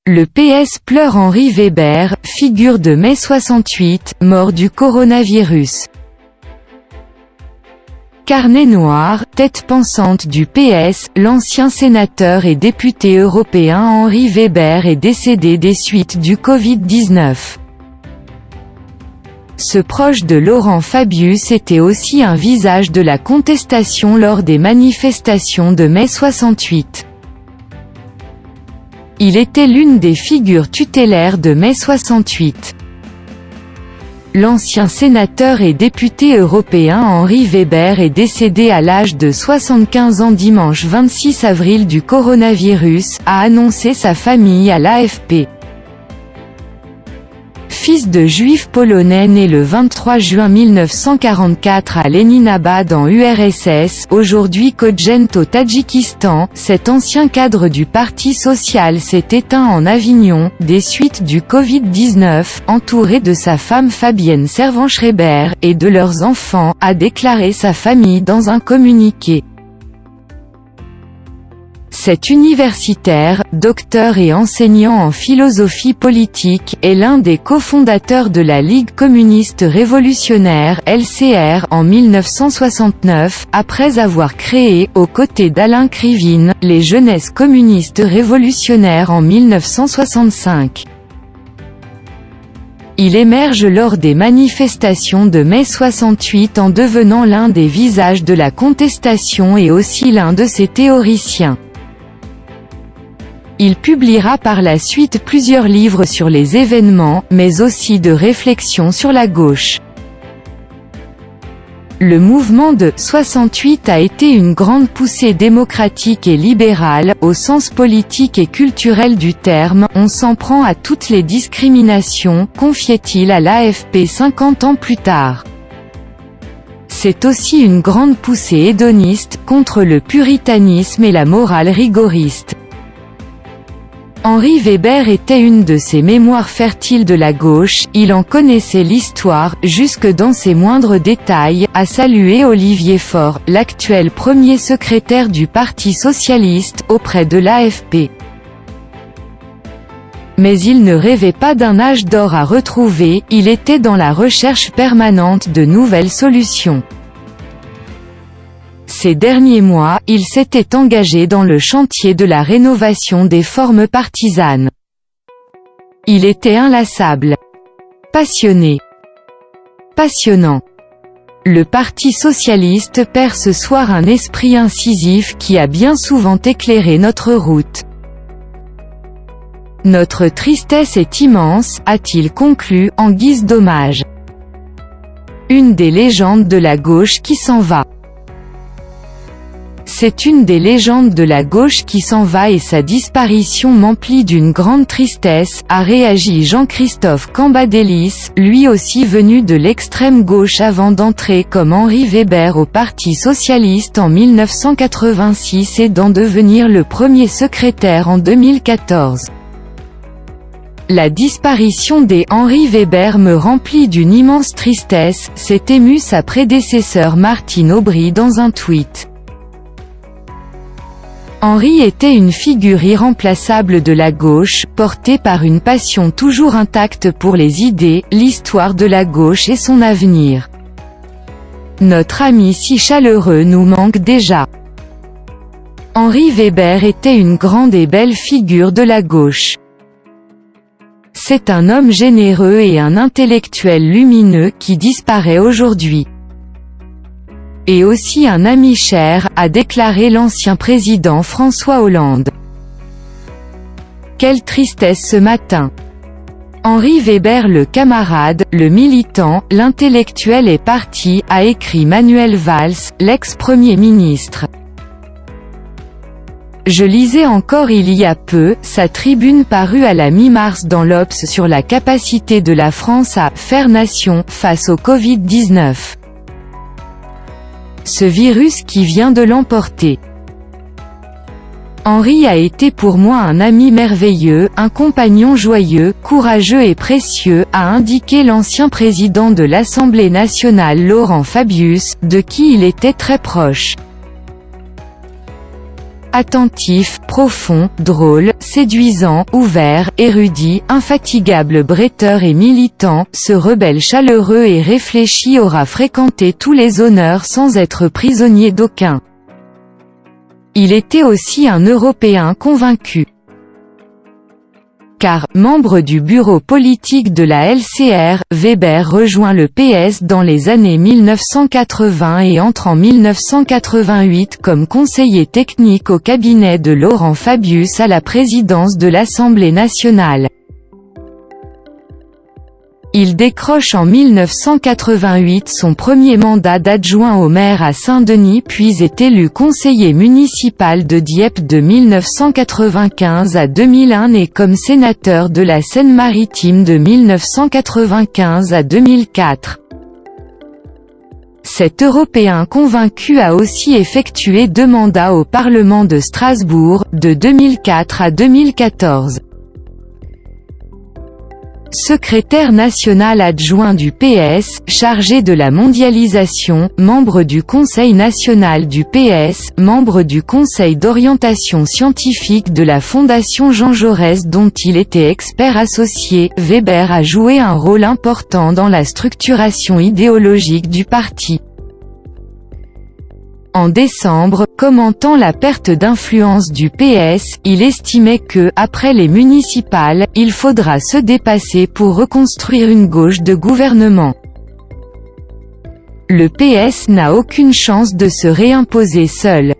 Le PS pleure Henri Weber, figure de mai 68, mort du coronavirus. Carnet noir, tête pensante du PS, l'ancien sénateur et député européen Henri Weber est décédé des suites du Covid-19. Ce proche de Laurent Fabius était aussi un visage de la contestation lors des manifestations de mai 68. Il était l'une des figures tutélaires de mai 68. L'ancien sénateur et député européen Henri Weber est décédé à l'âge de 75 ans dimanche 26 avril du coronavirus, a annoncé sa famille à l'AFP. Fils de juif polonais né le 23 juin 1944 à Leninabad en URSS, aujourd'hui Kodjent au Tadjikistan, cet ancien cadre du Parti social s'est éteint en Avignon, des suites du Covid-19, entouré de sa femme Fabienne Servan-Schreiber, et de leurs enfants, a déclaré sa famille dans un communiqué. Cet universitaire, docteur et enseignant en philosophie politique, est l'un des cofondateurs de la Ligue communiste révolutionnaire (LCR) en 1969, après avoir créé, aux côtés d'Alain Krivine, les Jeunesses communistes révolutionnaires en 1965. Il émerge lors des manifestations de mai 68 en devenant l'un des visages de la contestation et aussi l'un de ses théoriciens. Il publiera par la suite plusieurs livres sur les événements, mais aussi de réflexions sur la gauche. Le mouvement de 68 a été une grande poussée démocratique et libérale, au sens politique et culturel du terme. On s'en prend à toutes les discriminations, confiait-il à l'AFP 50 ans plus tard. C'est aussi une grande poussée hédoniste, contre le puritanisme et la morale rigoriste. Henri Weber était une de ces mémoires fertiles de la gauche, il en connaissait l'histoire, jusque dans ses moindres détails, a salué Olivier Faure, l'actuel premier secrétaire du Parti socialiste, auprès de l'AFP. Mais il ne rêvait pas d'un âge d'or à retrouver, il était dans la recherche permanente de nouvelles solutions. Ces derniers mois, il s'était engagé dans le chantier de la rénovation des formes partisanes. Il était inlassable. Passionné. Passionnant. Le Parti socialiste perd ce soir un esprit incisif qui a bien souvent éclairé notre route. Notre tristesse est immense, a-t-il conclu, en guise d'hommage. Une des légendes de la gauche qui s'en va. C'est une des légendes de la gauche qui s'en va et sa disparition m'emplit d'une grande tristesse, a réagi Jean-Christophe Cambadélis, lui aussi venu de l'extrême gauche avant d'entrer comme Henri Weber au Parti socialiste en 1986 et d'en devenir le premier secrétaire en 2014. La disparition des Henri Weber me remplit d'une immense tristesse, s'est émue sa prédécesseur Martine Aubry dans un tweet. Henri était une figure irremplaçable de la gauche, portée par une passion toujours intacte pour les idées, l'histoire de la gauche et son avenir. Notre ami si chaleureux nous manque déjà. Henri Weber était une grande et belle figure de la gauche. C'est un homme généreux et un intellectuel lumineux qui disparaît aujourd'hui. Et aussi un ami cher, a déclaré l'ancien président François Hollande. Quelle tristesse ce matin. Henri Weber le camarade, le militant, l'intellectuel est parti, a écrit Manuel Valls, l'ex-premier ministre. Je lisais encore il y a peu, sa tribune parue à la mi-mars dans l'Obs sur la capacité de la France à « faire nation » face au Covid-19. Ce virus qui vient de l'emporter. Henri a été pour moi un ami merveilleux, un compagnon joyeux, courageux et précieux, a indiqué l'ancien président de l'Assemblée nationale Laurent Fabius, de qui il était très proche. Attentif, profond, drôle, séduisant, ouvert, érudit, infatigable bretteur et militant, ce rebelle chaleureux et réfléchi aura fréquenté tous les honneurs sans être prisonnier d'aucun. Il était aussi un Européen convaincu. Car, membre du bureau politique de la LCR, Weber rejoint le PS dans les années 1980 et entre en 1988 comme conseiller technique au cabinet de Laurent Fabius à la présidence de l'Assemblée nationale. Il décroche en 1988 son premier mandat d'adjoint au maire à Saint-Denis puis est élu conseiller municipal de Dieppe de 1995 à 2001 et comme sénateur de la Seine-Maritime de 1995 à 2004. Cet Européen convaincu a aussi effectué 2 mandats au Parlement de Strasbourg, de 2004 à 2014. Secrétaire national adjoint du PS, chargé de la mondialisation, membre du Conseil national du PS, membre du Conseil d'orientation scientifique de la Fondation Jean Jaurès dont il était expert associé, Weber a joué un rôle important dans la structuration idéologique du parti. En décembre, commentant la perte d'influence du PS, il estimait que, après les municipales, il faudra se dépasser pour reconstruire une gauche de gouvernement. Le PS n'a aucune chance de se réimposer seul.